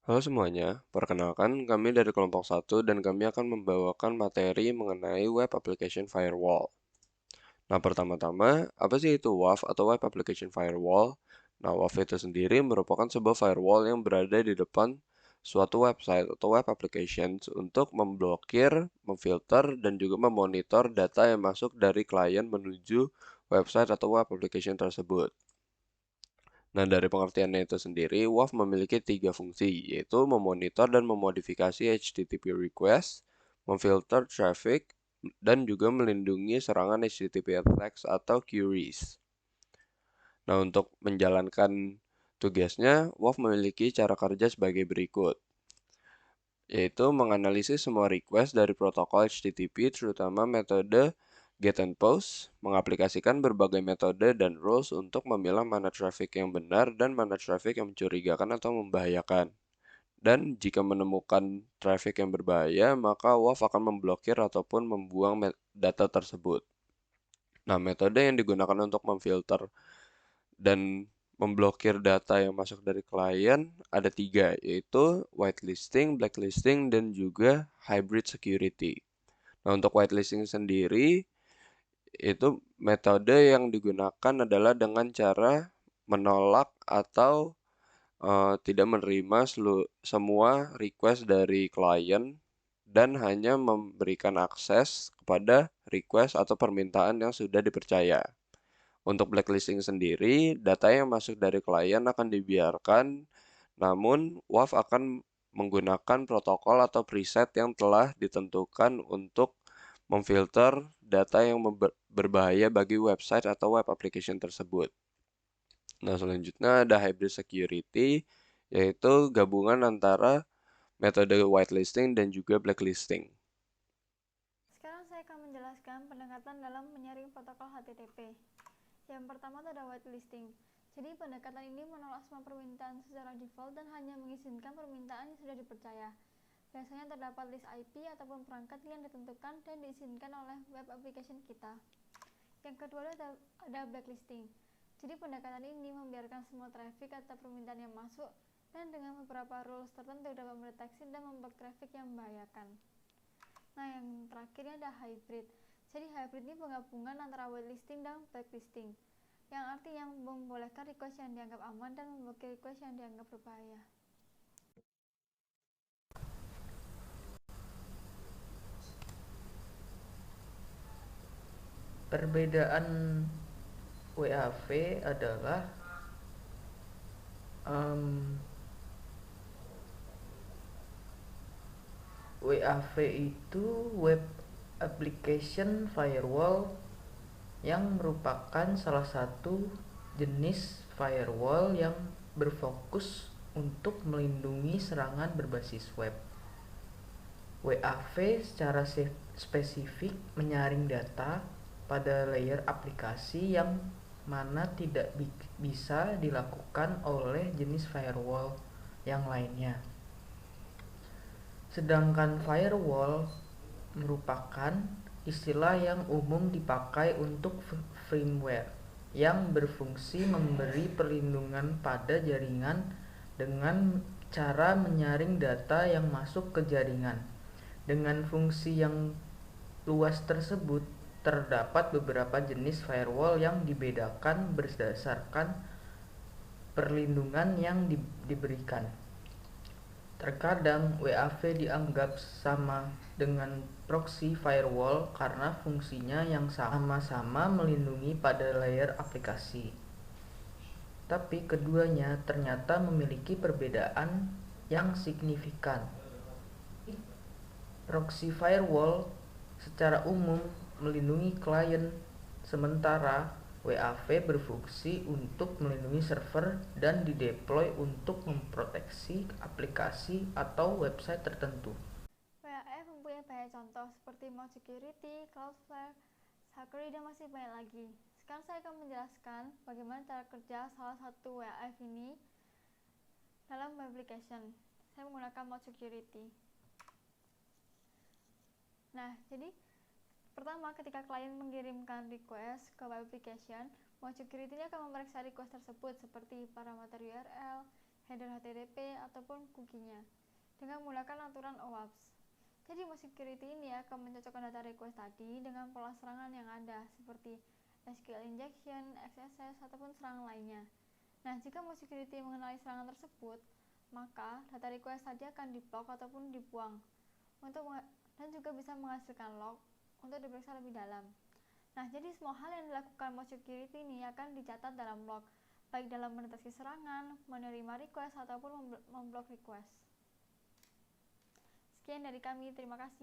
Halo semuanya, perkenalkan kami dari kelompok satu dan kami akan membawakan materi mengenai Web Application Firewall. Nah, pertama-tama, apa sih itu WAF atau Web Application Firewall? Nah, WAF itu sendiri merupakan sebuah firewall yang berada di depan suatu website atau web applications untuk memblokir, memfilter, dan juga memonitor data yang masuk dari klien menuju website atau web application tersebut. Nah, dari pengertiannya itu sendiri, WAF memiliki tiga fungsi, yaitu memonitor dan memodifikasi HTTP request, memfilter traffic, dan juga melindungi serangan HTTP attacks atau queries. Nah, untuk menjalankan tugasnya, WAF memiliki cara kerja sebagai berikut, yaitu menganalisis semua request dari protokol HTTP, terutama metode get and post, mengaplikasikan berbagai metode dan rules untuk memilah mana traffic yang benar dan mana traffic yang mencurigakan atau membahayakan. Dan jika menemukan traffic yang berbahaya, maka WAF akan memblokir ataupun membuang data tersebut. Nah, metode yang digunakan untuk memfilter dan memblokir data yang masuk dari klien ada tiga, yaitu whitelisting, blacklisting, dan juga hybrid security. Nah, untuk whitelisting sendiri, itu metode yang digunakan adalah dengan cara menolak atau tidak menerima semua request dari klien dan hanya memberikan akses kepada request atau permintaan yang sudah dipercaya. Untuk blacklisting sendiri, data yang masuk dari klien akan dibiarkan, namun WAF akan menggunakan protokol atau preset yang telah ditentukan untuk memfilter data yang berbahaya bagi website atau web application tersebut. Nah, selanjutnya ada hybrid security, yaitu gabungan antara metode whitelisting dan juga blacklisting. Sekarang saya akan menjelaskan pendekatan dalam menyaring protokol HTTP. Yang pertama ada whitelisting. Jadi pendekatan ini menolak semua permintaan secara default dan hanya mengizinkan permintaan yang sudah dipercaya. Biasanya terdapat list IP ataupun perangkat yang ditentukan dan diizinkan oleh web application kita. Yang kedua ada blacklisting. Jadi pendekatan ini membiarkan semua traffic atau permintaan yang masuk dan dengan beberapa rules tertentu dapat mendeteksi dan memblok traffic yang membahayakan. Nah, yang terakhirnya ada hybrid. Jadi hybrid ini penggabungan antara whitelisting dan blacklisting, yang artinya membolehkan request yang dianggap aman dan memblokir request yang dianggap berbahaya. Perbedaan WAV adalah um, WAV itu Web Application Firewall yang merupakan salah satu jenis firewall yang berfokus untuk melindungi serangan berbasis web. WAV secara spesifik menyaring data pada layer aplikasi yang mana tidak bisa dilakukan oleh jenis firewall yang lainnya. Sedangkan firewall merupakan istilah yang umum dipakai untuk firmware yang berfungsi memberi perlindungan pada jaringan dengan cara menyaring data yang masuk ke jaringan. Dengan fungsi yang luas tersebut, terdapat beberapa jenis firewall yang dibedakan berdasarkan perlindungan yang diberikan. Terkadang WAV dianggap sama dengan proxy firewall karena fungsinya yang sama-sama melindungi pada layer aplikasi. Tapi keduanya ternyata memiliki perbedaan yang signifikan. Proxy firewall secara umum melindungi klien, sementara WAV berfungsi untuk melindungi server dan dideploy untuk memproteksi aplikasi atau website tertentu. WAF mempunyai banyak contoh seperti Mount Security, Cloudflare, Sakuri, dan masih banyak lagi. Sekarang saya akan menjelaskan bagaimana cara kerja salah satu WAF ini dalam web application. Saya menggunakan Mount Security. Nah, jadi pertama ketika klien mengirimkan request ke web application, Mount Security akan memeriksa request tersebut seperti parameter URL, header HTTP, ataupun cookie-nya dengan menggunakan aturan OAuth. Jadi Most Security ini akan mencocokkan data request tadi dengan pola serangan yang ada seperti SQL injection, XSS, ataupun serangan lainnya. Nah, jika Most Security mengenali serangan tersebut, maka data request tadi akan di-block ataupun dibuang dan juga bisa menghasilkan log untuk diperiksa lebih dalam. Nah, jadi semua hal yang dilakukan Most Security ini akan dicatat dalam log, baik dalam mendeteksi serangan, menerima request, ataupun memblok request. Sekian dari kami, terima kasih.